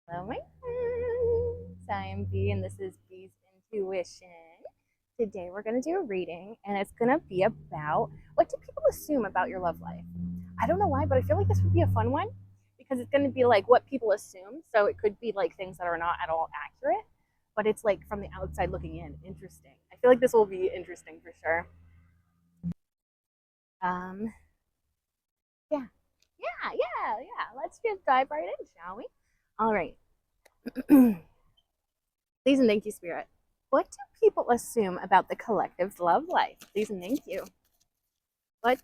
Hello, my friends. I am B, and this is B's Intuition. Today, we're going to do a reading, and it's going to be about what do people assume about your love life. I don't know why, but I feel like this would be a fun one because it's going to be like what people assume. So it could be like things that are not at all accurate, but it's like from the outside looking in. Interesting. I feel like this will be interesting for sure. Um, yeah, yeah. Let's just dive right in, shall we? All right. Please and thank you, Spirit. What do people assume about the collective's love life? Please and thank you. What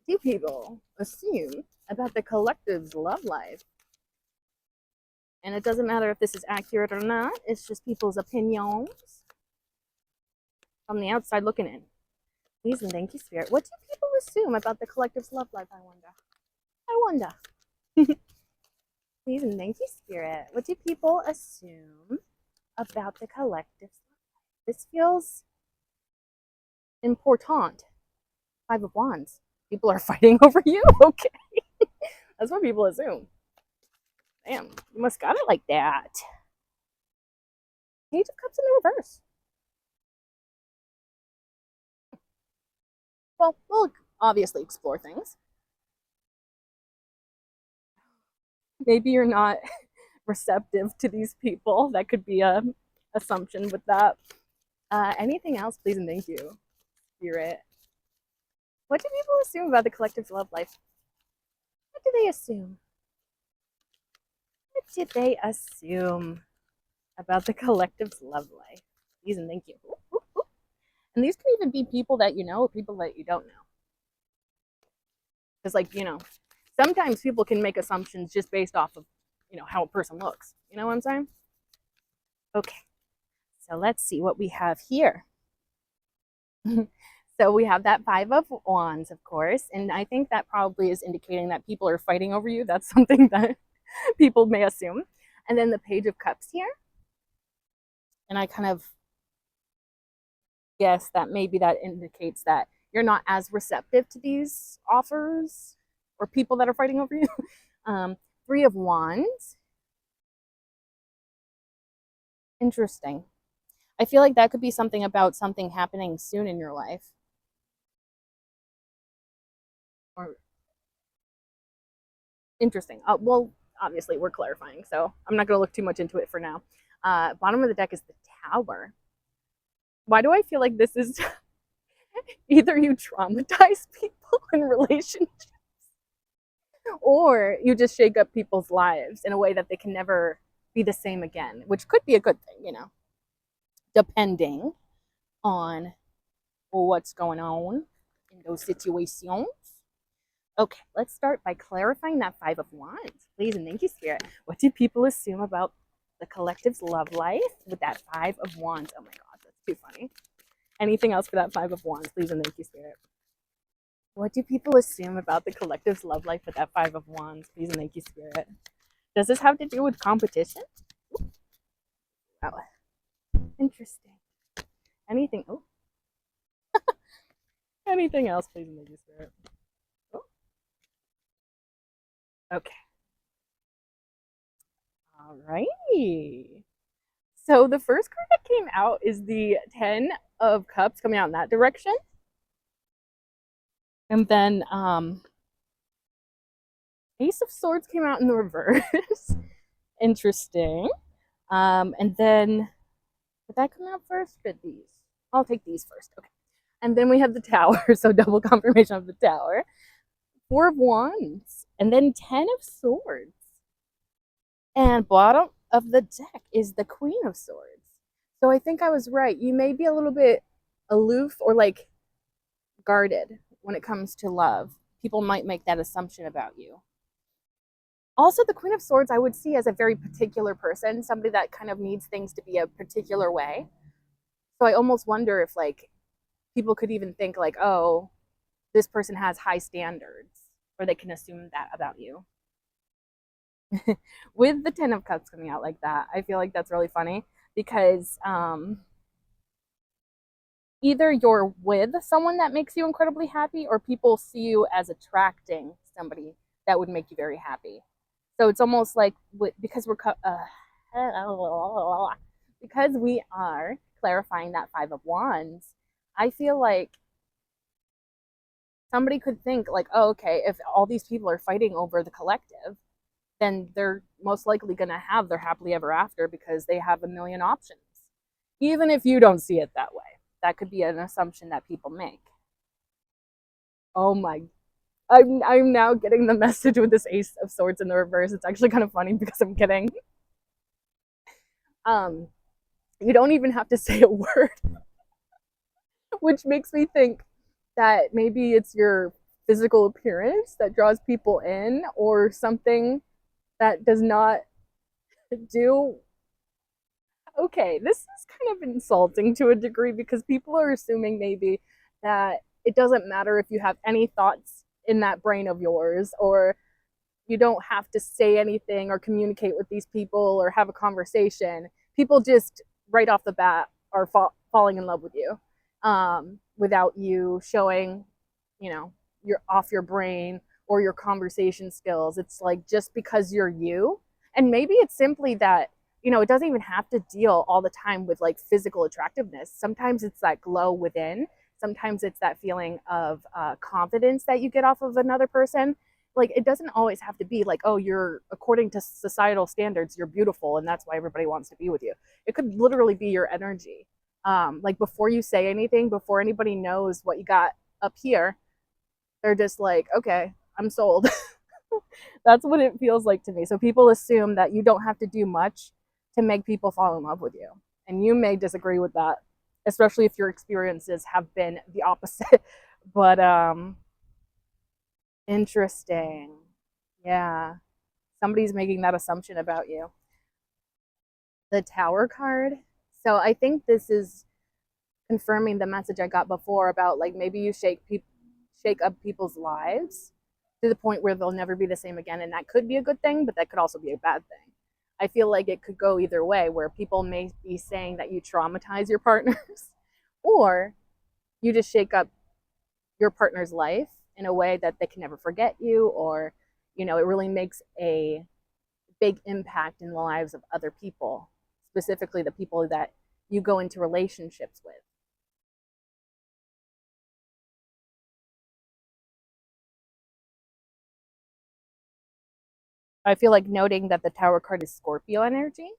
do people assume about the collective's love life? And it doesn't matter if this is accurate or not, it's just people's opinions from the outside looking in. Please and thank you, Spirit. What do people assume about the collective's love life? I wonder. I wonder. Please and thank you, Spirit. What do people assume about the collective's love life? This feels important. Five of Wands. People are fighting over you? Okay. That's what people assume. Damn, you must got it like that. Page of Cups in the reverse. Well, we'll obviously explore things. Maybe you're not receptive to these people. That could be a assumption with that. Anything else, please and thank you, Spirit. What do people assume about the collective's love life? What do they assume? What did they assume about the collective's love life? Please and thank you. And these can even be people that you know, or people that you don't know. Because, like, sometimes people can make assumptions just based off of, how a person looks. You know what I'm saying? Okay. So let's see what we have here. So we have that Five of Wands, of course. And I think that probably is indicating that people are fighting over you. That's something that people may assume. And then the Page of Cups here. And I kind of guess that maybe that indicates that you're not as receptive to these offers or people that are fighting over you. Three of Wands. Interesting. I feel like that could be something about something happening soon in your life. Or interesting. Well, obviously we're clarifying, so I'm not going to look too much into it for now. Bottom of the deck is the Tower. Why do I feel like this is either you traumatize people in relationships or you just shake up people's lives in a way that they can never be the same again, which could be a good thing, depending on what's going on in those situations. Okay, let's start by clarifying that Five of Wands. Please and thank you, Spirit. What do people assume about the collective's love life with that Five of Wands? Oh my God, that's too funny. Anything else for that Five of Wands? Please and thank you, Spirit. What do people assume about the collective's love life with that Five of Wands? Please and thank you, Spirit. Does this have to do with competition? Oh, interesting. Anything? Oh, anything else? Please and thank you, Spirit. Oh, okay. All right. So the first card that came out is the Ten of Cups coming out in that direction. And then Ace of Swords came out in the reverse. Interesting. And then did that come out first? Did these? I'll take these first. Okay. And then we have the Tower, so double confirmation of the Tower. Four of Wands, and then Ten of Swords. And bottom of the deck is the Queen of Swords. So I think I was right. You may be a little bit aloof or like guarded when it comes to love. People might make that assumption about you. Also, the Queen of Swords I would see as a very particular person, somebody that kind of needs things to be a particular way. So I almost wonder if like people could even think like, oh, this person has high standards, or they can assume that about you. With the Ten of Cups coming out like that, I feel like that's really funny because either you're with someone that makes you incredibly happy or people see you as attracting somebody that would make you very happy. So it's almost like because because we are clarifying that Five of Wands, I feel like somebody could think like, oh, okay, if all these people are fighting over the collective, then they're most likely going to have their happily ever after because they have a million options. Even if you don't see it that way, that could be an assumption that people make. Oh my, I'm now getting the message with this Ace of Swords in the reverse. It's actually kind of funny because I'm kidding. Um, you don't even have to say a word, which makes me think that maybe it's your physical appearance that draws people in, or something that does not do. Okay, this is kind of insulting to a degree because people are assuming maybe that it doesn't matter if you have any thoughts in that brain of yours, or you don't have to say anything or communicate with these people or have a conversation. People just right off the bat are falling in love with you, without you showing, you're off your brain or your conversation skills. It's like just because you're you. And maybe it's simply that, it doesn't even have to deal all the time with like physical attractiveness. Sometimes it's that glow within. Sometimes it's that feeling of confidence that you get off of another person. Like, it doesn't always have to be like, oh, you're, according to societal standards, you're beautiful and that's why everybody wants to be with you. It could literally be your energy. Like, before you say anything, before anybody knows what you got up here, they're just like, okay, I'm sold. That's what it feels like to me. So people assume that you don't have to do much to make people fall in love with you. And you may disagree with that, especially if your experiences have been the opposite. But interesting. Yeah. Somebody's making that assumption about you. The Tower card. So I think this is confirming the message I got before about like maybe you shake up people's lives to the point where they'll never be the same again, and that could be a good thing, but that could also be a bad thing. I feel like it could go either way, where people may be saying that you traumatize your partners, or you just shake up your partner's life in a way that they can never forget you, or it really makes a big impact in the lives of other people, specifically the people that you go into relationships with. I feel like noting that the Tower card is Scorpio energy.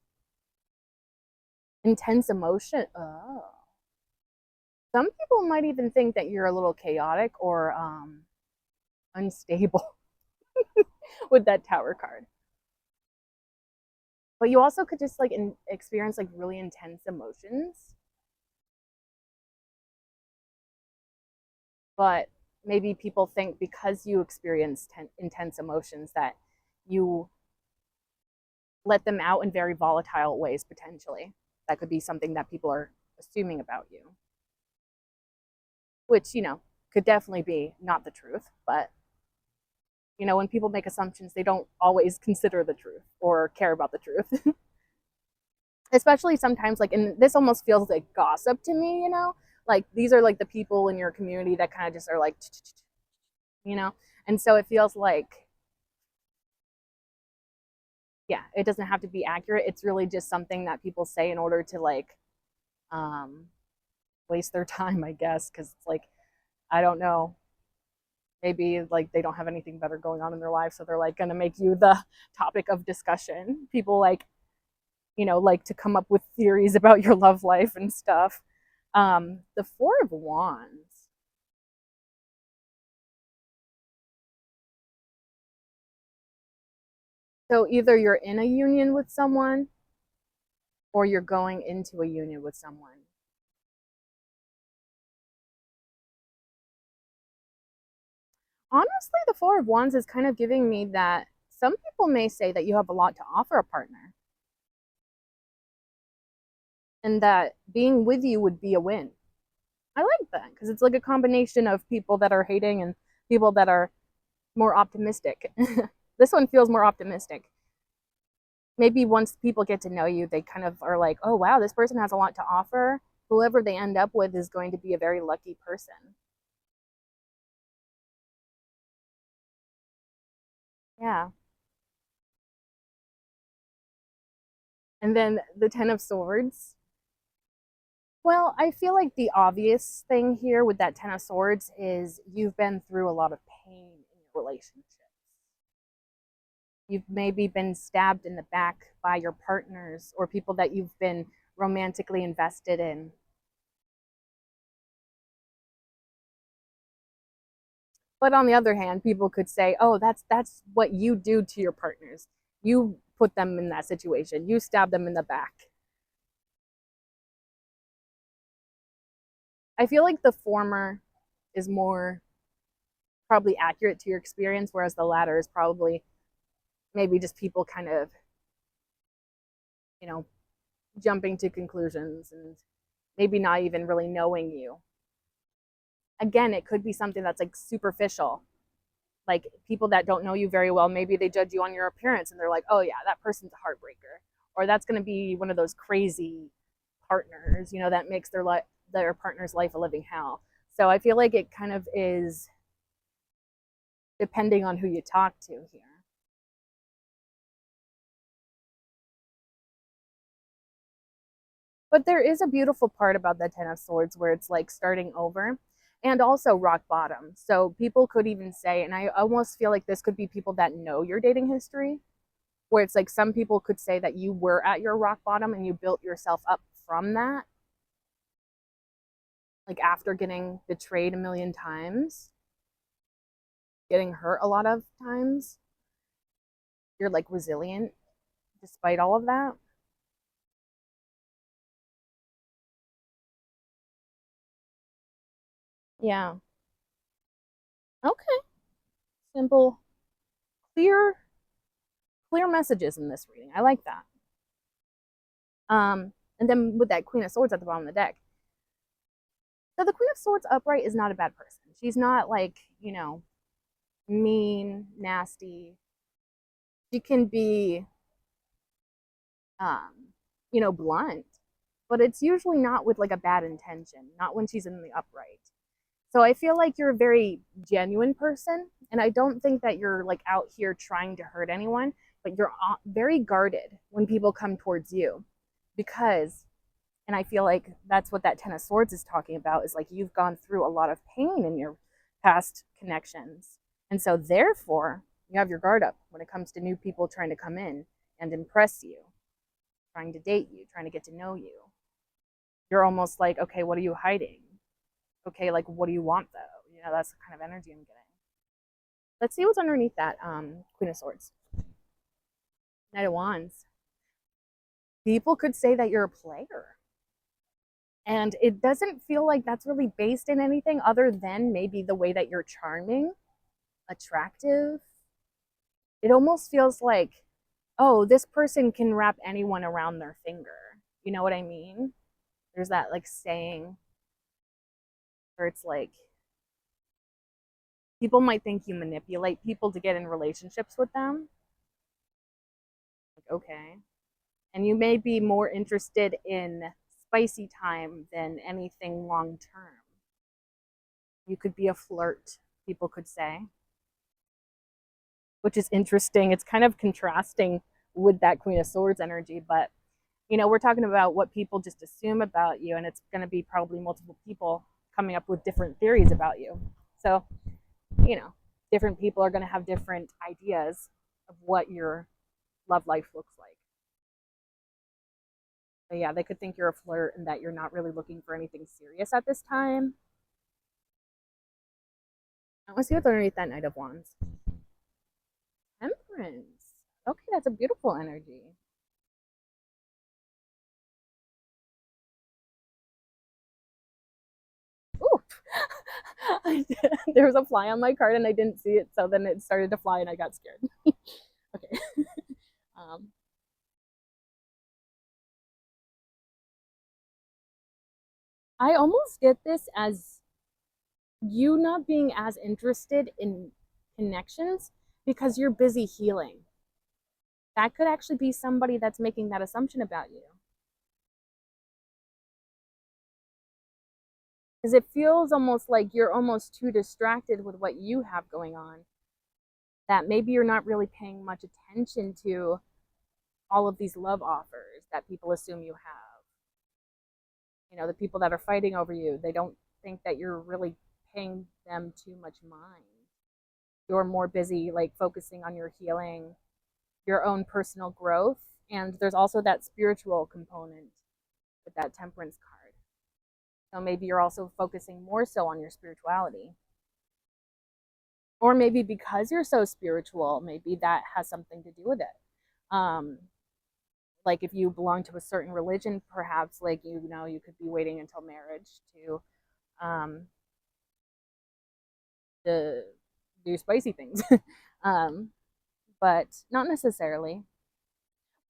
Intense emotion. Oh. Some people might even think that you're a little chaotic or unstable with that Tower card. But you also could just like experience like really intense emotions. But maybe people think because you experience intense emotions that you let them out in very volatile ways potentially. That could be something that people are assuming about you, which, could definitely be not the truth. But, when people make assumptions, they don't always consider the truth or care about the truth. Especially sometimes, like, and this almost feels like gossip to me, like these are like the people in your community that kind of just are like, and so it feels like, yeah, it doesn't have to be accurate. It's really just something that people say in order to like um waste their time, I guess, because it's like, I don't know, maybe like they don't have anything better going on in their life, so they're like going to make you the topic of discussion. People like, like to come up with theories about your love life and stuff. The Four of Wands. So either you're in a union with someone or you're going into a union with someone. Honestly, the Four of Wands is kind of giving me that some people may say that you have a lot to offer a partner and that being with you would be a win. I like that because it's like a combination of people that are hating and people that are more optimistic. This one feels more optimistic. Maybe once people get to know you, they kind of are like, oh, wow, this person has a lot to offer. Whoever they end up with is going to be a very lucky person. Yeah. And then the Ten of Swords. Well, I feel like the obvious thing here with that Ten of Swords is you've been through a lot of pain in your relationship. You've maybe been stabbed in the back by your partners or people that you've been romantically invested in. But on the other hand, people could say, "Oh, that's what you do to your partners. You put them in that situation. You stab them in the back." I feel like the former is more probably accurate to your experience, whereas the latter is probably maybe just people kind of, you know, jumping to conclusions and maybe not even really knowing you. Again, it could be something that's like superficial. Like people that don't know you very well, maybe they judge you on your appearance and they're like, oh, yeah, that person's a heartbreaker. Or that's going to be one of those crazy partners, that makes their partner's life a living hell. So I feel like it kind of is depending on who you talk to here. But there is a beautiful part about the Ten of Swords where it's like starting over and also rock bottom. So people could even say, and I almost feel like this could be people that know your dating history, where it's like some people could say that you were at your rock bottom and you built yourself up from that. Like after getting betrayed a million times, getting hurt a lot of times, you're like resilient despite all of that. Yeah. Okay. Simple, clear, clear messages in this reading. I like that. And then with that Queen of Swords at the bottom of the deck. So the Queen of Swords upright is not a bad person. She's not like, mean, nasty. She can be, blunt, but it's usually not with like a bad intention, not when she's in the upright. So I feel like you're a very genuine person, and I don't think that you're like out here trying to hurt anyone, but you're very guarded when people come towards you because, and I feel like that's what that Ten of Swords is talking about, is like you've gone through a lot of pain in your past connections. And so therefore, you have your guard up when it comes to new people trying to come in and impress you, trying to date you, trying to get to know you. You're almost like, okay, what are you hiding? Okay, like what do you want though? That's the kind of energy I'm getting. Let's see what's underneath that Queen of Swords. Knight of Wands. People could say that you're a player. And it doesn't feel like that's really based in anything other than maybe the way that you're charming, attractive. It almost feels like, oh, this person can wrap anyone around their finger. You know what I mean? There's that like saying where it's like people might think you manipulate people to get in relationships with them. Like, okay. And you may be more interested in spicy time than anything long term. You could be a flirt, people could say, which is interesting. It's kind of contrasting with that Queen of Swords energy, but we're talking about what people just assume about you, and it's going to be probably multiple people coming up with different theories about you. So, different people are going to have different ideas of what your love life looks like. But yeah, they could think you're a flirt and that you're not really looking for anything serious at this time. I want to see what's underneath that Knight of Wands. Temperance. Okay, that's a beautiful energy. Ooh. There was a fly on my card and I didn't see it, so then it started to fly and I got scared. Okay. um, I almost get this as you not being as interested in connections because you're busy healing. That could actually be somebody that's making that assumption about you. Because it feels almost like you're almost too distracted with what you have going on, that maybe you're not really paying much attention to all of these love offers that people assume you have. You know, the people that are fighting over you, they don't think that you're really paying them too much mind. You're more busy like focusing on your healing, your own personal growth, and there's also that spiritual component with that temperance card. So maybe you're also focusing more so on your spirituality. Or maybe because you're so spiritual, maybe that has something to do with it. Like if you belong to a certain religion, perhaps like you could be waiting until marriage um, to do spicy things, but not necessarily.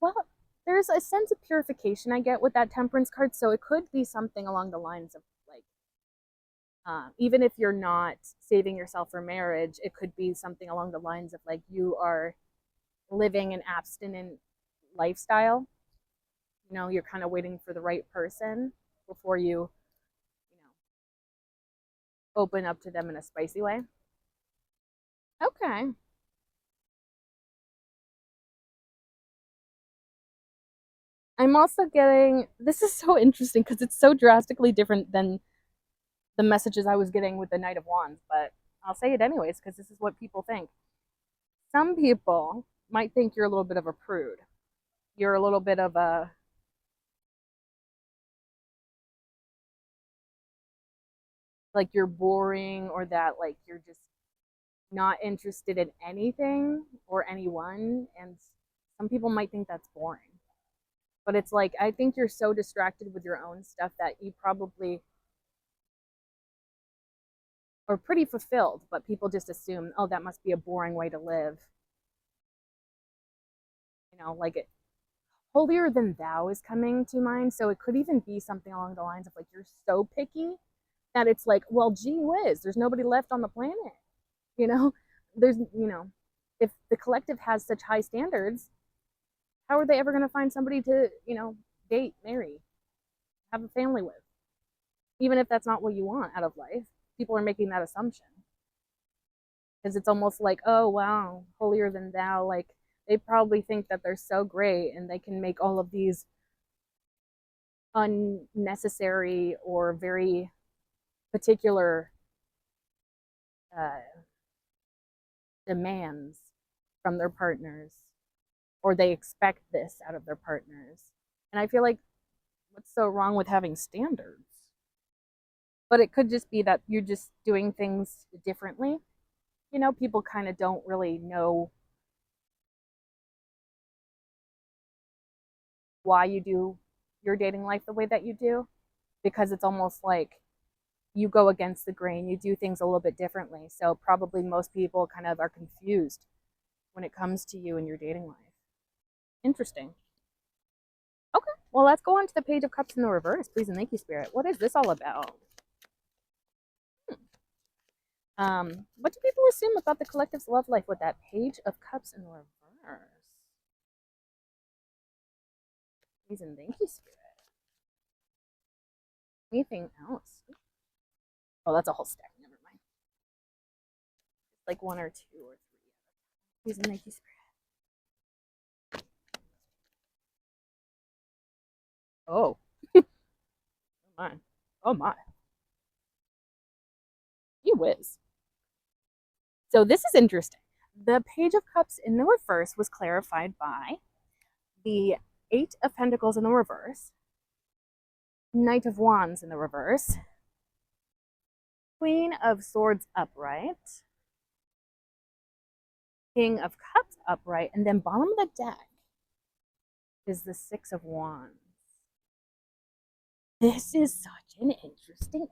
Well, there's a sense of purification I get with that temperance card, so it could be something along the lines of like, even if you're not saving yourself for marriage, it could be something along the lines of like you are living an abstinent lifestyle. You know, you're kind of waiting for the right person before you open up to them in a spicy way. Okay. I'm also getting, this is so interesting because it's so drastically different than the messages I was getting with the Knight of Wands, but I'll say it anyways because this is what people think. Some people might think you're a little bit of a prude. You're a little bit of a, like you're boring, or that like you're just not interested in anything or anyone. And some people might think that's boring. But it's like, I think you're so distracted with your own stuff that you probably are pretty fulfilled, but people just assume, oh, that must be a boring way to live. You know, like it, holier than thou is coming to mind. So it could even be something along the lines of like, you're so picky that it's like, well, gee whiz, there's nobody left on the planet. You know, if the collective has such high standards, how are they ever going to find somebody to, date, marry, have a family with? Even if that's not what you want out of life, people are making that assumption because it's almost like, oh, wow, holier than thou. Like they probably think that they're so great and they can make all of these unnecessary or very particular uh, demands from their partners, or they expect this out of their partners. And I feel like, what's so wrong with having standards? But it could just be that you're just doing things differently. You know, people kind of don't really know why you do your dating life the way that you do, because it's almost like you go against the grain, you do things a little bit differently. So probably most people kind of are confused when it comes to you and your dating life. Interesting. Okay, well, let's go on to the Page of Cups in the reverse. Please and thank you, Spirit. What is this all about? What do people assume about the collective's love life with that Page of Cups in the reverse? Please and thank you, Spirit. Anything else? Oh, that's a whole stack. Never mind. Like one or two or three. Please and thank you, Spirit. Oh. Oh my. Oh my. You whiz. So this is interesting. The Page of Cups in the reverse was clarified by the Eight of Pentacles in the reverse, Knight of Wands in the reverse, Queen of Swords upright, King of Cups upright, and then bottom of the deck is the Six of Wands. This is such an interesting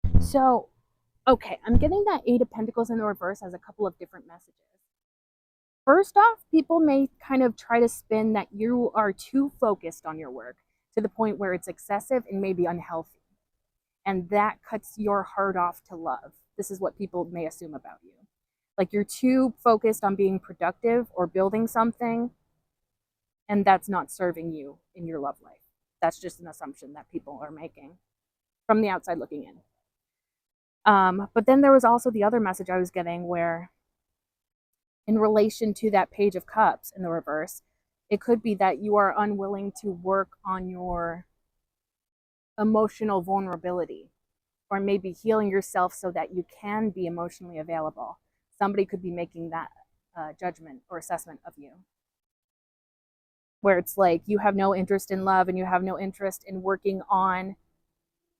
energy. So, okay, I'm getting that Eight of Pentacles in the reverse as a couple of different messages. First off, people may kind of try to spin that you are too focused on your work to the point where it's excessive and maybe unhealthy. And that cuts your heart off to love. This is what people may assume about you. Like you're too focused on being productive or building something, and that's not serving you in your love life. That's just an assumption that people are making from the outside looking in. But then there was also the other message I was getting where, in relation to that Page of Cups in the reverse, It could be that you are unwilling to work on your emotional vulnerability, or maybe healing yourself so that you can be emotionally available. Somebody could be making that judgment or assessment of you, where it's like you have no interest in love and you have no interest in working on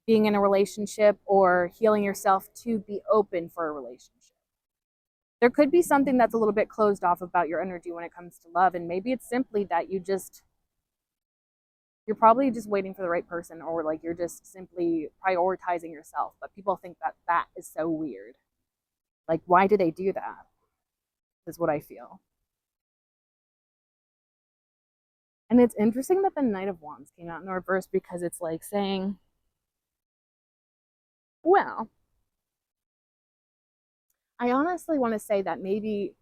being in a relationship or healing yourself to be open for a relationship. There could be something that's a little bit closed off about your energy when it comes to love, and maybe it's simply that you're probably just waiting for the right person, or like you're just simply prioritizing yourself, but people think that that is so weird. Like, why do they do that? Is what I feel. And it's interesting that the Knight of Wands came out in the reverse, because it's like saying, well, I honestly want to say that maybe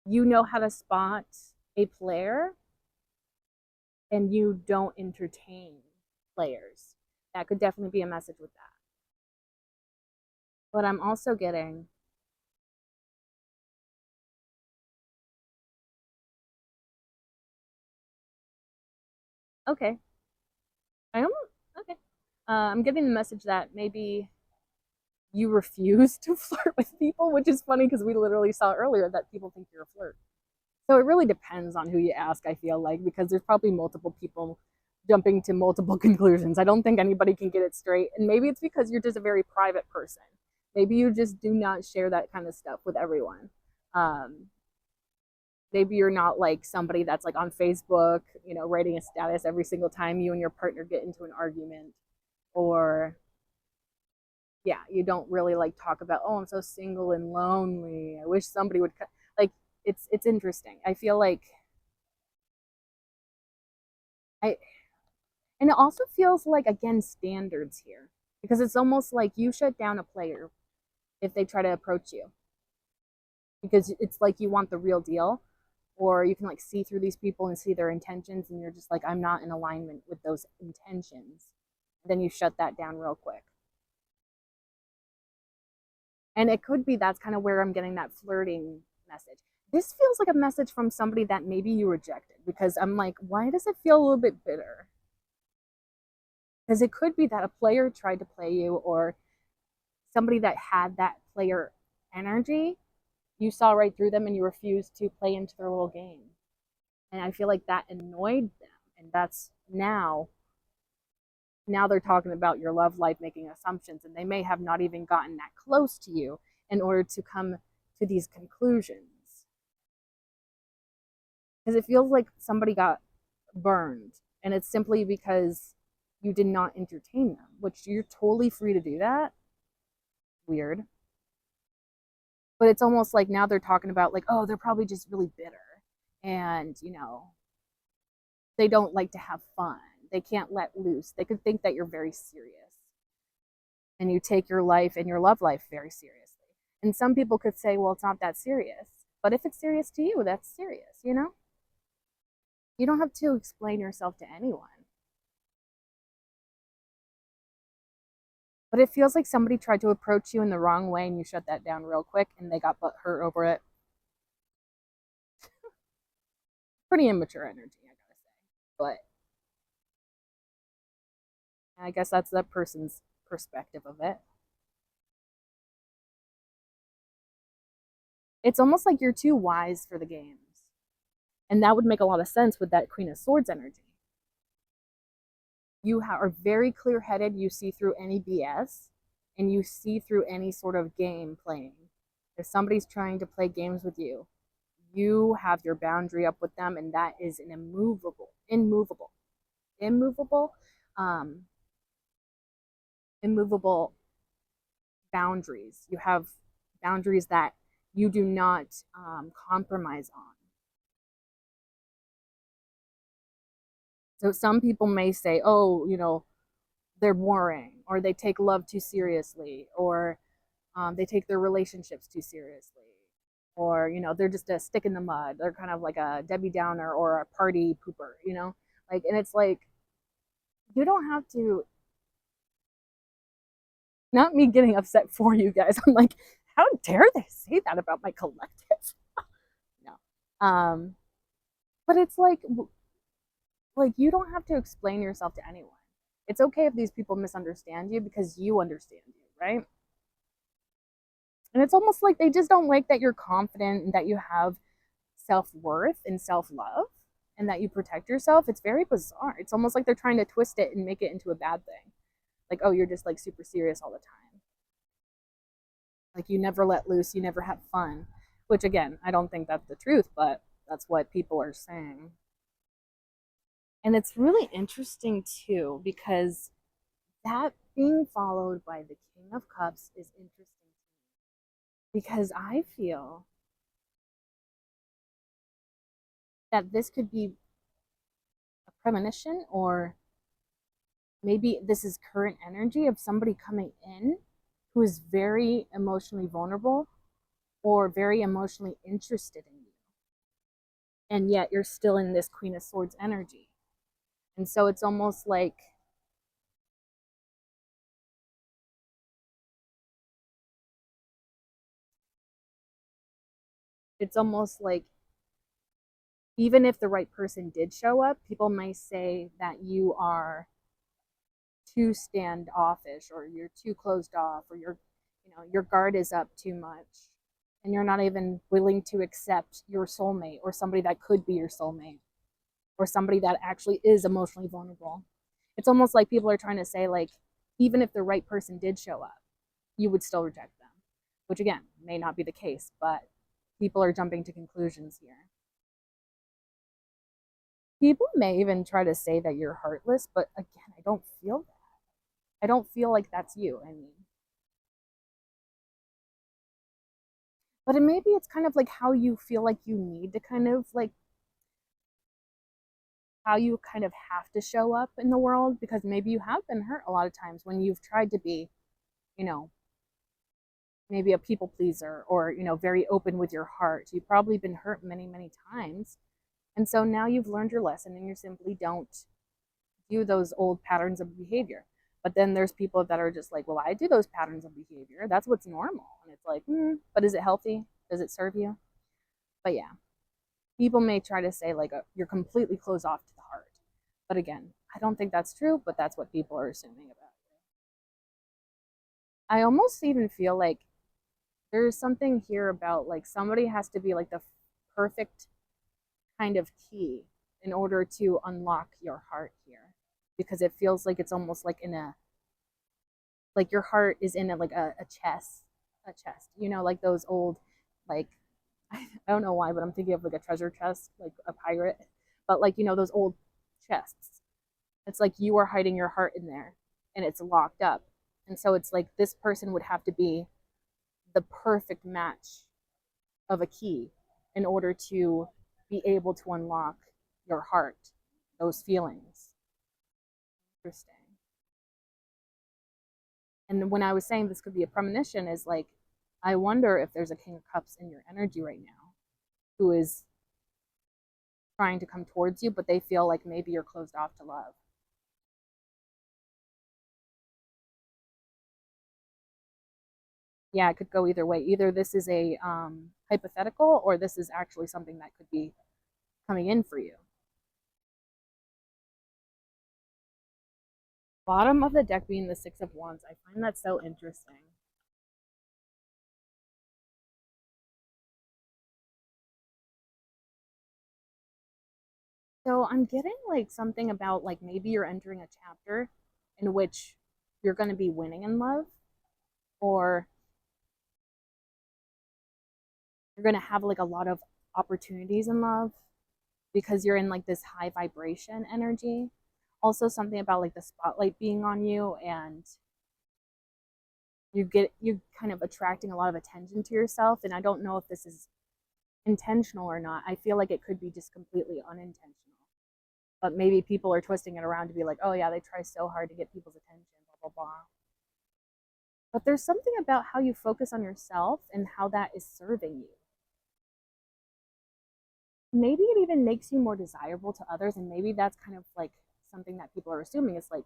you know how to spot a player and you don't entertain players. That could definitely be a message with that. But I'm also getting, okay, I don't, okay. I'm getting the message that maybe you refuse to flirt with people, which is funny because we literally saw earlier that people think you're a flirt. So it really depends on who you ask, I feel like, because there's probably multiple people jumping to multiple conclusions. I don't think anybody can get it straight. And maybe it's because you're just a very private person. Maybe you just do not share that kind of stuff with everyone. Um, Maybe you're not like somebody that's like on Facebook, writing a status every single time you and your partner get into an argument. Or, yeah, you don't really like talk about, oh, I'm so single and lonely. I wish somebody would, like, it's interesting. I feel like I, and it also feels like, again, standards here, because it's almost like you shut down a player if they try to approach you, because it's like you want the real deal, or you can like see through these people and see their intentions, and you're just like, I'm not in alignment with those intentions. Then you shut that down real quick. And it could be that's kind of where I'm getting that flirting message. This feels like a message from somebody that maybe you rejected, because I'm like, why does it feel a little bit bitter? Because it could be that a player tried to play you, or somebody that had that player energy, you saw right through them and you refused to play into their little game. And I feel like that annoyed them. And that's now they're talking about your love life, making assumptions, and they may have not even gotten that close to you in order to come to these conclusions. Because it feels like somebody got burned, and it's simply because you did not entertain them, which you're totally free to do that. Weird. But it's almost like now they're talking about, like, oh, they're probably just really bitter, and they don't like to have fun, they can't let loose, they could think that you're very serious and you take your life and your love life very seriously. And some people could say, well, it's not that serious. But if it's serious to you, that's serious. You don't have to explain yourself to anyone. But it feels like somebody tried to approach you in the wrong way and you shut that down real quick and they got butt hurt over it. Pretty immature energy, I gotta say. But I guess that's that person's perspective of it. It's almost like you're too wise for the games. And that would make a lot of sense with that Queen of Swords energy. You are very clear headed, you see through any BS, and you see through any sort of game playing. If somebody's trying to play games with you, you have your boundary up with them, and that is an immovable, um, immovable boundaries. You have boundaries that you do not compromise on. So some people may say, oh, they're boring, or they take love too seriously, or they take their relationships too seriously, or they're just a stick in the mud, they're kind of like a Debbie Downer or a party pooper. Like, and it's like, you don't have to, not me getting upset for you guys, I'm like, how dare they say that about my collective? No. But it's like you don't have to explain yourself to anyone. It's okay if these people misunderstand you because you understand you, right? And it's almost like they just don't like that you're confident and that you have self-worth and self-love and that you protect yourself. It's very bizarre. It's almost like they're trying to twist it and make it into a bad thing. Like, oh, you're just like super serious all the time. Like you never let loose, you never have fun. Which again, I don't think that's the truth, but that's what people are saying. And it's really interesting too, because that being followed by the King of Cups is interesting because I feel that this could be a premonition, or maybe this is current energy of somebody coming in who is very emotionally vulnerable or very emotionally interested in you. And yet you're still in this Queen of Swords energy. And so it's almost like even if the right person did show up, people may say that you are too standoffish or you're too closed off or your guard is up too much and you're not even willing to accept your soulmate or somebody that could be your soulmate or somebody that actually is emotionally vulnerable. It's almost like people are trying to say like even if the right person did show up, you would still reject them, which again may not be the case, but people are jumping to conclusions here. People may even try to say that you're heartless, but again, I don't feel that. I don't feel like that's you. I mean, but maybe it's kind of like how you feel like you need to kind of like how you kind of have to show up in the world because maybe you have been hurt a lot of times when you've tried to be, you know, maybe a people pleaser or, very open with your heart. You've probably been hurt many, many times. And so now you've learned your lesson and you simply don't do those old patterns of behavior. But then there's people that are just like, well, I do those patterns of behavior. That's what's normal. And it's like, but is it healthy? Does it serve you? But yeah, people may try to say like you're completely closed off to the heart. But again, I don't think that's true, but that's what people are assuming about it. I almost even feel like there's something here about like somebody has to be like the perfect kind of key in order to unlock your heart here because it feels like it's almost like in a like your heart is in a chest, like those old like I don't know why, but I'm thinking of like a treasure chest, like a pirate, but like those old chests. It's like you are hiding your heart in there and it's locked up. And so it's like this person would have to be the perfect match of a key in order to be able to unlock your heart, those feelings. Interesting. And when I was saying this could be a premonition, is like, I wonder if there's a King of Cups in your energy right now who is trying to come towards you, but they feel like maybe you're closed off to love. Yeah, it could go either way. Either this is a hypothetical or this is actually something that could be coming in for you. Bottom of the deck being the Six of Wands. I find that so interesting. So I'm getting like something about like maybe you're entering a chapter in which you're going to be winning in love, or you're going to have like a lot of opportunities in love because you're in like this high vibration energy. Also something about like the spotlight being on you, and you kind of attracting a lot of attention to yourself, and I don't know if this is intentional or not. I feel like it could be just completely unintentional. But maybe people are twisting it around to be like, "Oh yeah, they try so hard to get people's attention, blah blah blah." But there's something about how you focus on yourself and how that is serving you. Maybe it even makes you more desirable to others, and maybe that's kind of like something that people are assuming. It's like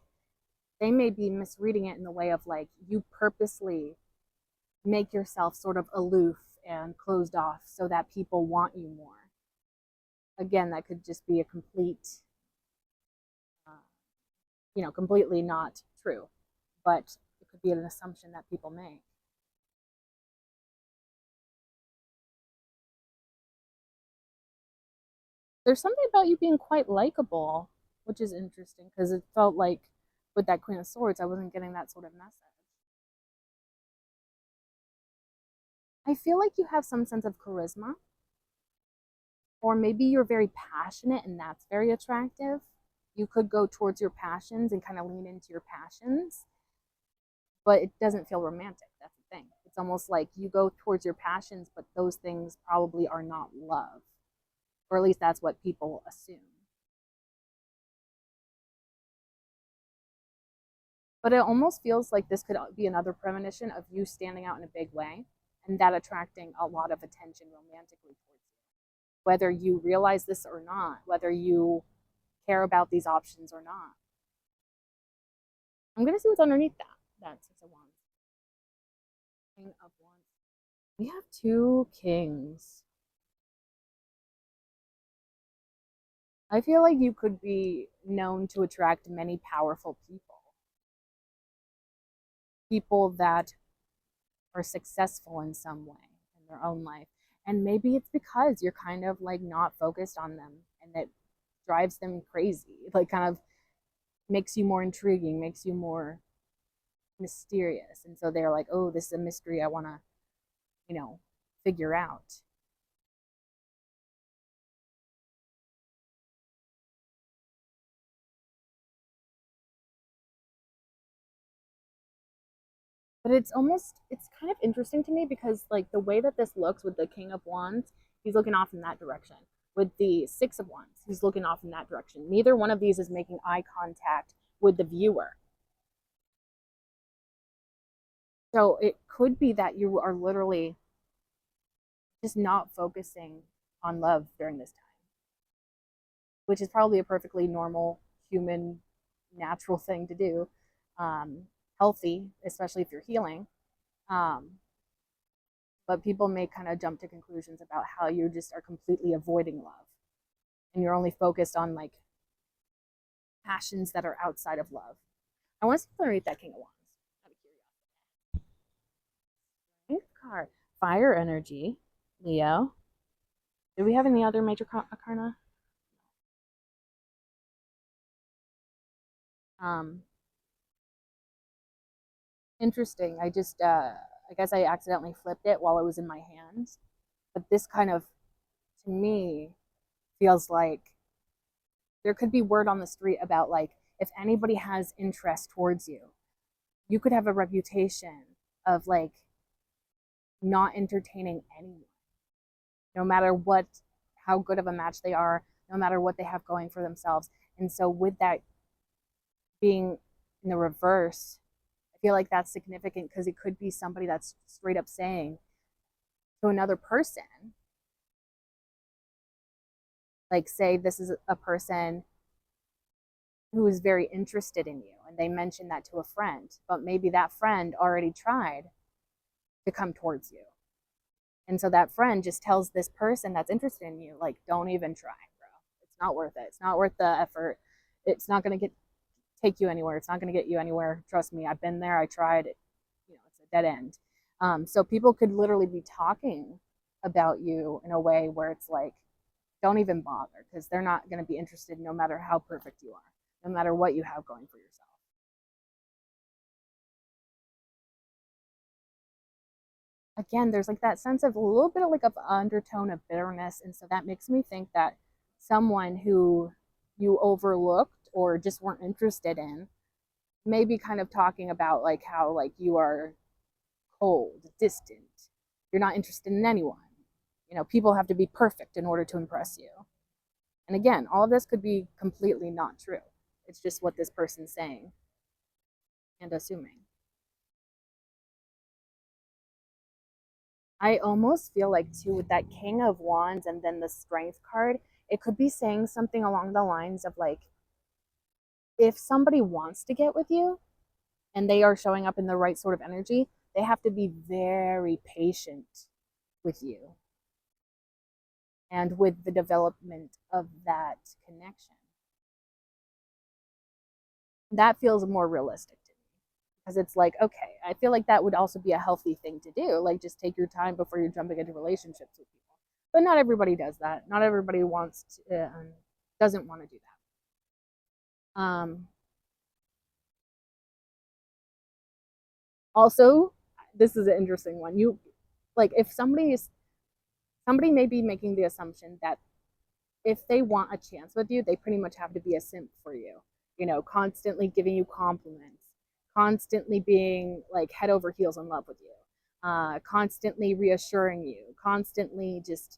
they may be misreading it in the way of like you purposely make yourself sort of aloof and closed off so that people want you more. again, that could just be a complete, uh, completely not true, but it could be an assumption that people make. There's something about you being quite likable, which is interesting because it felt like with that Queen of Swords, I wasn't getting that sort of message. I feel like you have some sense of charisma, or maybe you're very passionate and that's very attractive. You could go towards your passions and kind of lean into your passions, but it doesn't feel romantic. That's the thing. It's almost like you go towards your passions, but those things probably are not love, or at least that's what people assume. But it almost feels like this could be another premonition of you standing out in a big way and that attracting a lot of attention romantically towards you. Whether you realize this or not, whether you care about these options or not. I'm going to see what's underneath that. That Six of Wands. King of Wands. We have two kings. I feel like you could be known to attract many powerful people. People that are successful in some way in their own life. And maybe it's because you're kind of like not focused on them and it drives them crazy. Like kind of makes you more intriguing, makes you more mysterious. And so they're like, oh, this is a mystery I want to, figure out. But it's kind of interesting to me because like the way that this looks with the King of Wands, he's looking off in that direction. With the Six of Wands, he's looking off in that direction. Neither one of these is making eye contact with the viewer. So it could be that you are literally just not focusing on love during this time, which is probably a perfectly normal human natural thing to do. Um, Healthy, especially if you're healing. Um, but people may kind of jump to conclusions about how you just are completely avoiding love and you're only focused on like passions that are outside of love. I want to read that King of Wands out of curiosity. Card. Fire energy, Leo. Do we have any other major arcana? Um, Interesting. I guess I accidentally flipped it while it was in my hands. But this kind of, to me, feels like there could be word on the street about like if anybody has interest towards you, you could have a reputation of like not entertaining anyone, no matter what, how good of a match they are, no matter what they have going for themselves. And so, with that being in the reverse, I feel like that's significant because it could be somebody that's straight up saying to another person, like, say, this is a person who is very interested in you, and they mention that to a friend, but maybe that friend already tried to come towards you. And so that friend just tells this person that's interested in you, like, don't even try, bro. It's not worth it. It's not worth the effort. It's not going to take you anywhere. It's not going to get you anywhere. Trust me, I've been there. I tried it. It's a dead end. So people could literally be talking about you in a way where it's like, don't even bother because they're not going to be interested no matter how perfect you are, no matter what you have going for yourself. Again, there's like that sense of a little bit of like of undertone of bitterness. And so that makes me think that someone who you overlooked or just weren't interested in maybe kind of talking about like how like you are cold, distant, you're not interested in anyone. People have to be perfect in order to impress you. And again, all of this could be completely not true. It's just what this person's saying and assuming. I almost feel like too with that King of Wands and then the Strength card, it could be saying something along the lines of like, if somebody wants to get with you and they are showing up in the right sort of energy, they have to be very patient with you. and with the development of that connection. That feels more realistic to me because it's like, okay, I feel like that would also be a healthy thing to do. Like, just take your time before you're jumping into relationships with people. But not everybody does that. Not everybody wants to, doesn't want to do that. Also, this is an interesting one. You like if somebody may be making the assumption that if they want a chance with you, they pretty much have to be a simp for you. You know, constantly giving you compliments, constantly being like head over heels in love with you, constantly reassuring you, constantly just,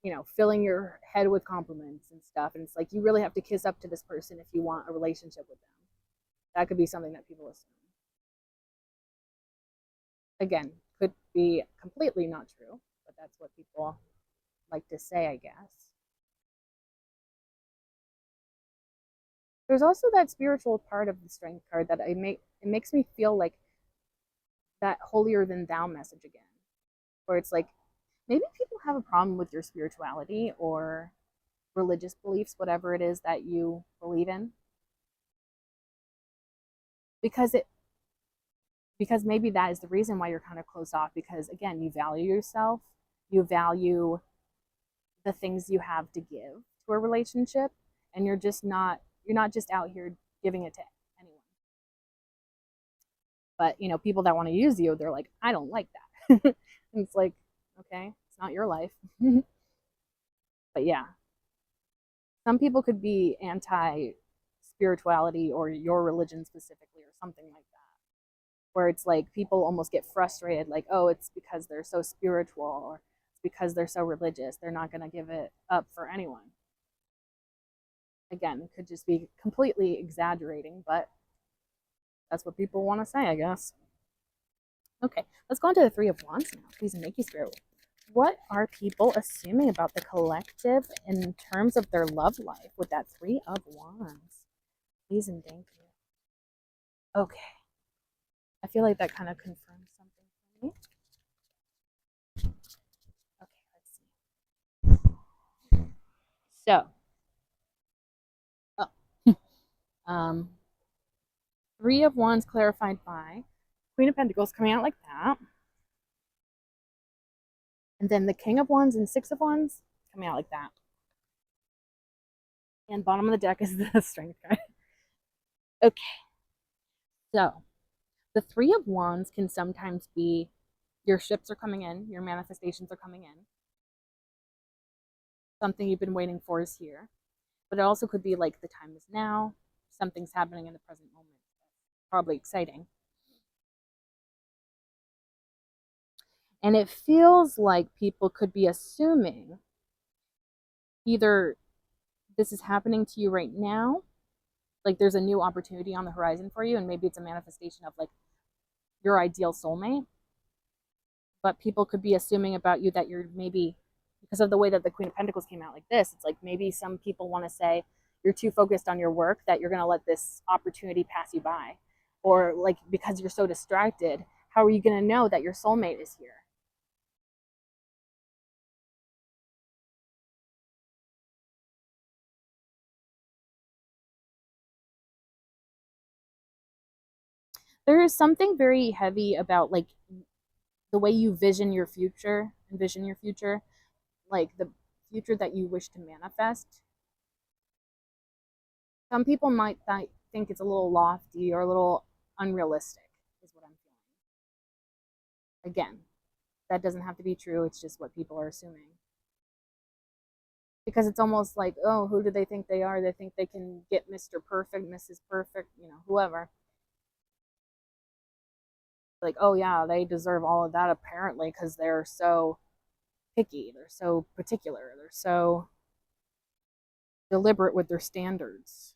you know, filling your head with compliments and stuff. And it's like you really have to kiss up to this person if you want a relationship with them. That could be something that people assume. Again, could be completely not true, but that's what people like to say, I guess. There's also that spiritual part of the strength card that it makes me feel like that holier than thou message again, where it's like maybe people have a problem with your spirituality or religious beliefs, whatever it is that you believe in, because it because maybe that is the reason why you're kind of closed off, because again, you value yourself, you value the things you have to give to a relationship, and you're not just out here giving it to anyone. But you know, people that want to use you, they're like, I don't like that. And it's like, okay, it's not your life. But yeah, some people could be anti spirituality or your religion specifically or something like that, where it's like people almost get frustrated, like, oh, it's because they're so spiritual or it's because they're so religious, they're not going to give it up for anyone. Again, it could just be completely exaggerating, but that's what people want to say, I guess. Okay, let's go on to the Three of Wands now. Please make you Spirit. What are people assuming about the collective in terms of their love life with that Three of Wands? Please and thank you. Okay, I feel like that kind of confirms something for me. Okay, let's see. So, oh, um, Three of Wands clarified by Queen of Pentacles coming out like that. And then the King of Wands and Six of Wands coming out like that. And bottom of the deck is the Strength card. Okay, so the Three of Wands can sometimes be your ships are coming in, your manifestations are coming in. Something you've been waiting for is here. But it also could be like the time is now, something's happening in the present moment. Probably exciting. And it feels like people could be assuming either this is happening to you right now, like there's a new opportunity on the horizon for you, and maybe it's a manifestation of like your ideal soulmate. But people could be assuming about you that you're maybe, because of the way that the Queen of Pentacles came out like this, it's like maybe some people want to say you're too focused on your work that you're going to let this opportunity pass you by. Or like because you're so distracted, how are you going to know that your soulmate is here? There is something very heavy about like the way you envision your future, like the future that you wish to manifest. Some people might think it's a little lofty or a little unrealistic, is what I'm feeling. Again, that doesn't have to be true. It's just what people are assuming. Because it's almost like, oh, who do they think they are? They think they can get Mr. Perfect, Mrs. Perfect, you know, whoever. Like, oh, yeah, they deserve all of that apparently because they're so picky, they're so particular, they're so deliberate with their standards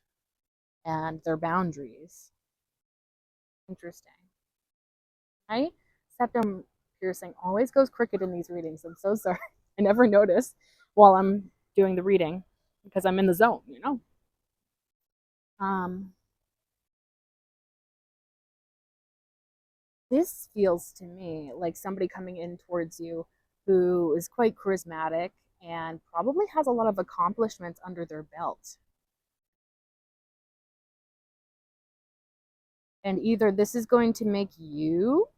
and their boundaries. Interesting. My septum piercing always goes crooked in these readings. I'm so sorry. I never notice while I'm doing the reading because I'm in the zone, you know? Um, this feels to me like somebody coming in towards you who is quite charismatic and probably has a lot of accomplishments under their belt. And either this is going to make you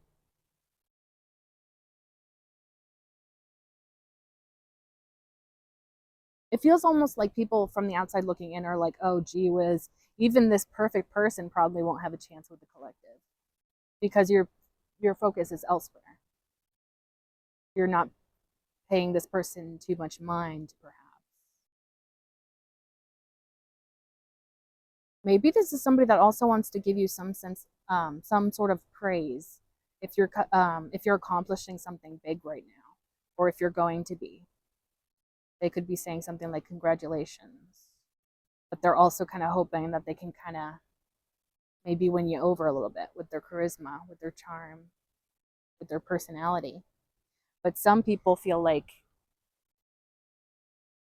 it feels almost like people from the outside looking in are like, oh, gee whiz, even this perfect person probably won't have a chance with the collective because your focus is elsewhere. You're not paying this person too much mind, perhaps. Maybe this is somebody that also wants to give you some sense, some sort of praise if you're accomplishing something big right now, or if you're going to be. They could be saying something like congratulations, but they're also kind of hoping that they can kind of maybe win you over a little bit with their charisma, with their charm, with their personality. But some people feel like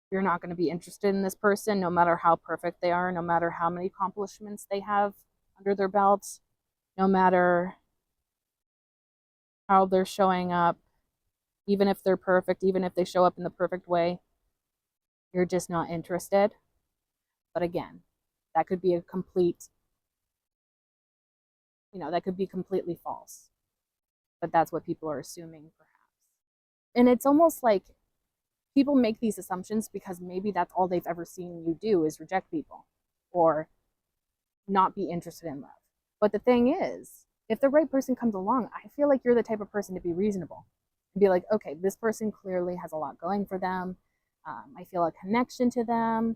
you're not going to be interested in this person no matter how perfect they are, no matter how many accomplishments they have under their belts, no matter how they're showing up, even if they're perfect, even if they show up in the perfect way, you're just not interested. But again, that could be that could be completely false. But that's what people are assuming, perhaps. And it's almost like people make these assumptions because maybe that's all they've ever seen you do is reject people or not be interested in love. But the thing is, if the right person comes along, I feel like you're the type of person to be reasonable and be like, okay, this person clearly has a lot going for them. I feel a connection to them.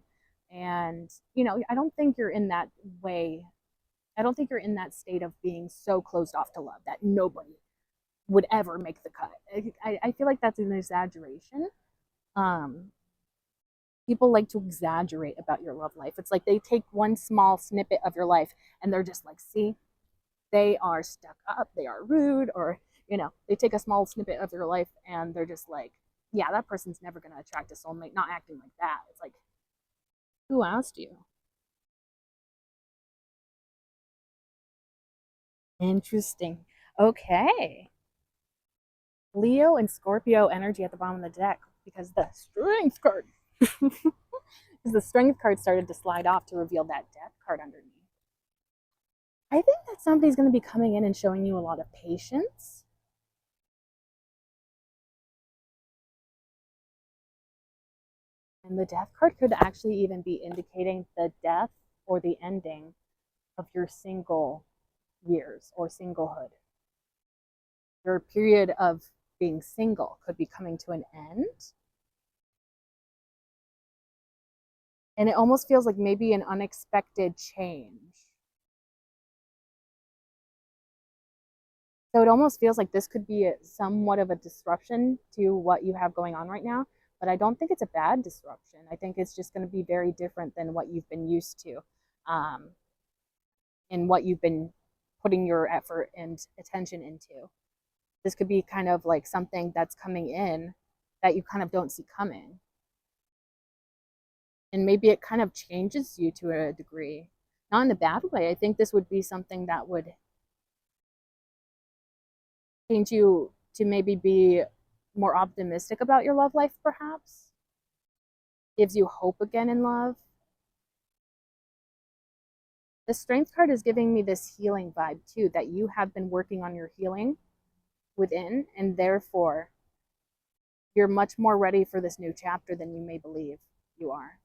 And, I don't think you're in that way. I don't think you're in that state of being so closed off to love that nobody would ever make the cut. I feel like that's an exaggeration. Um, People like to exaggerate about your love life. It's like they take one small snippet of your life and they're just like, see, they are stuck up, they are rude, or, they take a small snippet of your life and they're just like, yeah, that person's never going to attract a soulmate, not acting like that. It's like, who asked you? Interesting. Okay. Leo and Scorpio energy at the bottom of the deck because the strength card. Because the strength card started to slide off to reveal that death card underneath. I think that somebody's going to be coming in and showing you a lot of patience. And the death card could actually even be indicating the death or the ending of your single years or singlehood. Your period of being single could be coming to an end. And it almost feels like maybe an unexpected change. So it almost feels like this could be somewhat of a disruption to what you have going on right now. But I don't think it's a bad disruption. I think it's just going to be very different than what you've been used to and what you've been putting your effort and attention into. This could be kind of like something that's coming in that you kind of don't see coming. And maybe it kind of changes you to a degree. Not in a bad way. I think this would be something that would change you to maybe be more optimistic about your love life, perhaps. Gives you hope again in love. The strength card is giving me this healing vibe too, that you have been working on your healing within, and therefore you're much more ready for this new chapter than you may believe you are.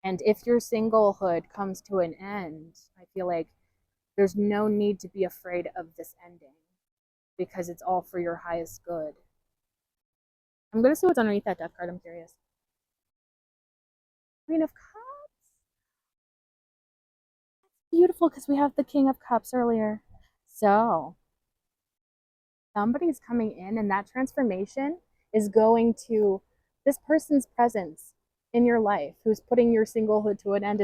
And if your singlehood comes to an end, I feel like there's no need to be afraid of this ending because it's all for your highest good. I'm going to see what's underneath that death card. I'm curious. Queen of Cups. Beautiful because we have the King of Cups earlier. So somebody's coming in and that transformation is going to this person's presence in your life who's putting your singlehood to an end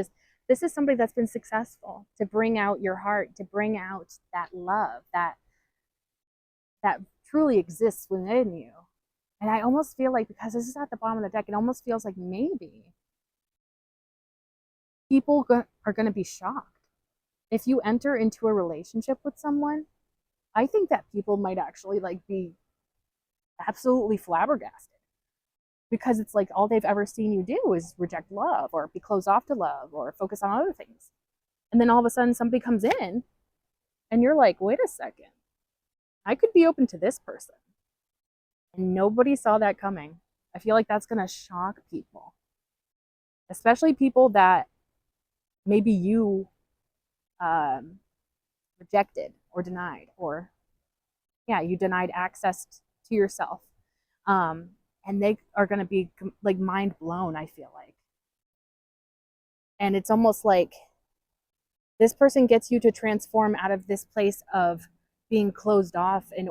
this is somebody that's been successful to bring out your heart, to bring out that love that truly exists within you. And I almost feel like because this is at the bottom of the deck, it almost feels like maybe people are going to be shocked. If you enter into a relationship with someone, I think that people might actually like be absolutely flabbergasted because it's like all they've ever seen you do is reject love or be closed off to love or focus on other things. And then all of a sudden somebody comes in and you're like, wait a second, I could be open to this person. And nobody saw that coming. I feel like that's going to shock people, especially people that maybe you rejected or denied, or yeah, you denied access to yourself. And they are going to be like mind blown, I feel like. And it's almost like this person gets you to transform out of this place of being closed off and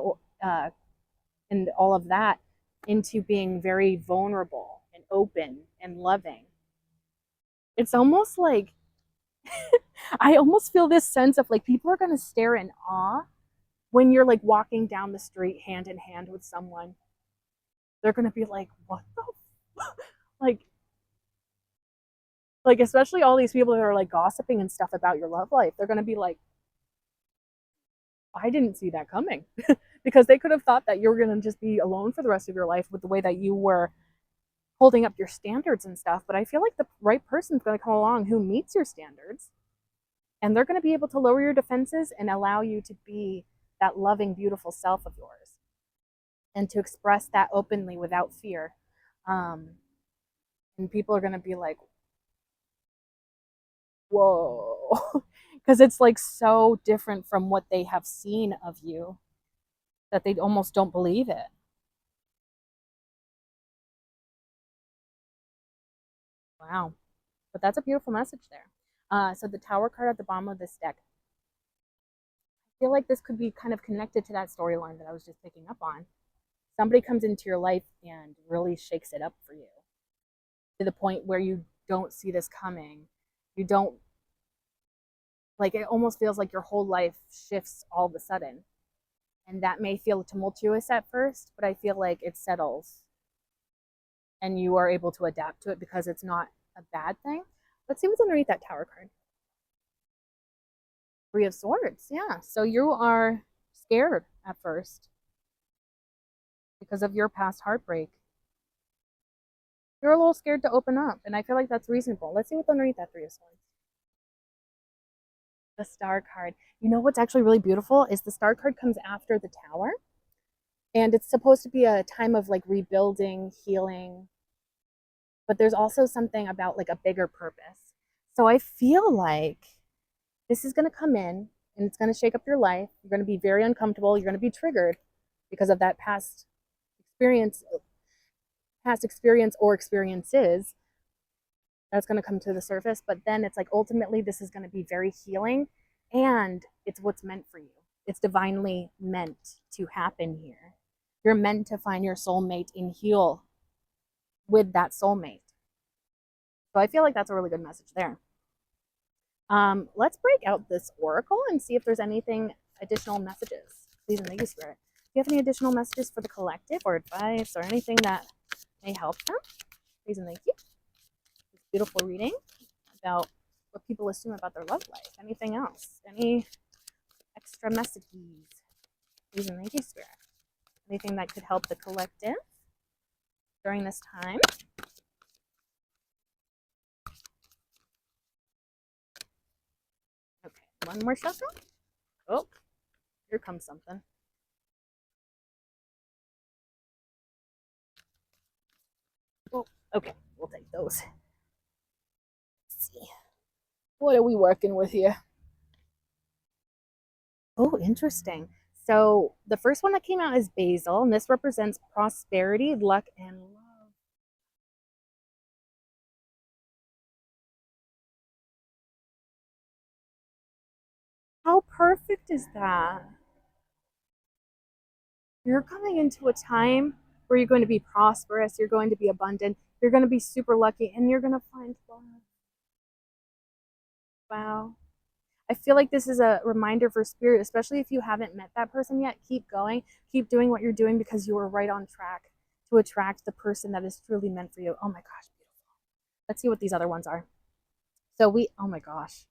all of that into being very vulnerable and open and loving. It's almost like I almost feel this sense of like people are going to stare in awe when you're like walking down the street hand in hand with someone. They're going to be like, what the like especially all these people that are like gossiping and stuff about your love life. They're going to be like, I didn't see that coming. Because they could have thought that you were going to just be alone for the rest of your life with the way that you were holding up your standards and stuff. But I feel like the right person's going to come along who meets your standards, and they're going to be able to lower your defenses and allow you to be that loving, beautiful self of yours and to express that openly without fear. And people are going to be like, whoa, because it's like so different from what they have seen of you that they almost don't believe it. Wow. But that's a beautiful message there. So the Tower card at the bottom of this deck, I feel like this could be kind of connected to that storyline that I was just picking up on. Somebody comes into your life and really shakes it up for you to the point where you don't see this coming. You don't, like, it almost feels like your whole life shifts all of a sudden. And that may feel tumultuous at first, but I feel like it settles and you are able to adapt to it because it's not a bad thing. Let's see what's underneath that Tower card. Three of Swords, yeah. So you are scared at first because of your past heartbreak. You're a little scared to open up, and I feel like that's reasonable. Let's see what's underneath that Three of Swords. The Star card. You know what's actually really beautiful is the Star card comes after the Tower, and it's supposed to be a time of like rebuilding, healing, but there's also something about like a bigger purpose. So I feel like this is going to come in and it's going to shake up your life. You're going to be very uncomfortable. You're going to be triggered because of that experience, past experience or experiences that's going to come to the surface. But then it's like ultimately this is going to be very healing, and it's what's meant for you. It's divinely meant to happen here. You're meant to find your soulmate and heal with that soulmate. So I feel like that's a really good message there. Let's break out this oracle and see if there's anything additional messages. Please and thank you, Spirit. Do you have any additional messages for the collective or advice or anything that may help them? Please and thank you. This beautiful reading about what people assume about their love life. Anything else? Any extra messages? Please and thank you, Spirit. Anything that could help the collective during this time? Okay, one more shuffle. Oh, here comes something. Oh, okay, we'll take those. Let's see. What are we working with here? Oh, interesting. So the first one that came out is Basil, and this represents prosperity, luck, and love. How perfect is that? You're coming into a time where you're going to be prosperous, you're going to be abundant, you're going to be super lucky, and you're going to find love. Wow. I feel like this is a reminder for Spirit, especially if you haven't met that person yet. Keep going, keep doing what you're doing because you are right on track to attract the person that is truly meant for you. Oh my gosh, beautiful. Let's see what these other ones are. So oh my gosh.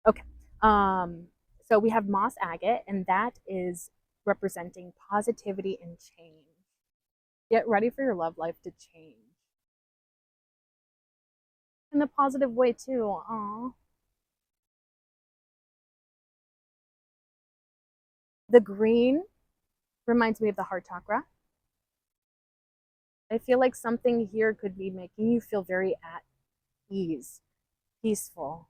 Okay. So we have moss agate, and that is representing positivity and change. Get ready for your love life to change. In a positive way too. Aww. The green reminds me of the heart chakra. I feel like something here could be making you feel very at ease, peaceful.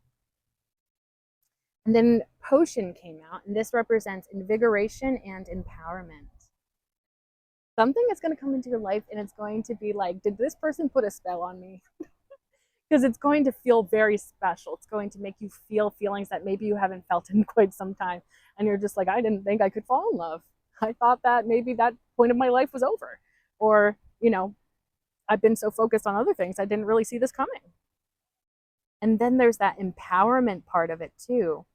And then potion came out, and this represents invigoration and empowerment. Something is going to come into your life, and it's going to be like, did this person put a spell on me? Because it's going to feel very special. It's going to make you feel feelings that maybe you haven't felt in quite some time. And you're just like, I didn't think I could fall in love. I thought that maybe that point of my life was over. Or, you know, I've been so focused on other things, I didn't really see this coming. And then there's that empowerment part of it too.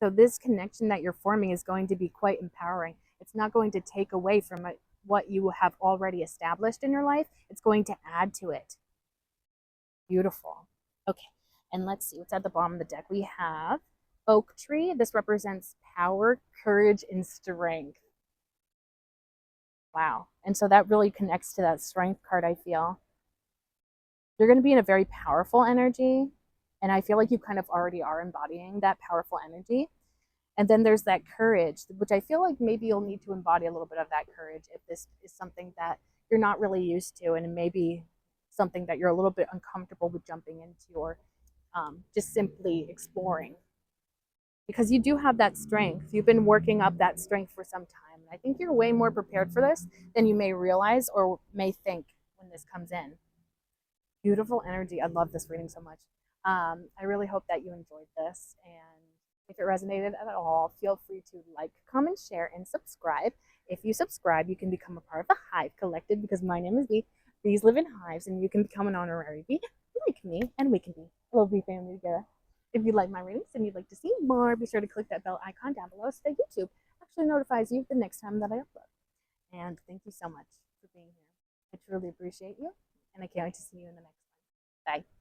So this connection that you're forming is going to be quite empowering. It's not going to take away from what you have already established in your life. It's going to add to it. Beautiful. Okay, and let's see what's at the bottom of the deck. We have Oak Tree. This represents power, courage, and strength. Wow. And so that really connects to that strength card, I feel. You're going to be in a very powerful energy. And I feel like you kind of already are embodying that powerful energy. And then there's that courage, which I feel like maybe you'll need to embody a little bit of that courage if this is something that you're not really used to, and maybe something that you're a little bit uncomfortable with jumping into, or just simply exploring. Because you do have that strength. You've been working up that strength for some time. I think you're way more prepared for this than you may realize or may think when this comes in. Beautiful energy. I love this reading so much. I really hope that you enjoyed this. And if it resonated at all, feel free to like, comment, share, and subscribe. If you subscribe, you can become a part of the Hive Collective, because my name is Bee. Bees live in hives, and you can become an honorary bee like me, and we can be a little bee family together. If you like my readings and you'd like to see more, be sure to click that bell icon down below so that YouTube actually notifies you the next time that I upload. And thank you so much for being here. I truly appreciate you, and I can't wait to see you in the next one. Bye.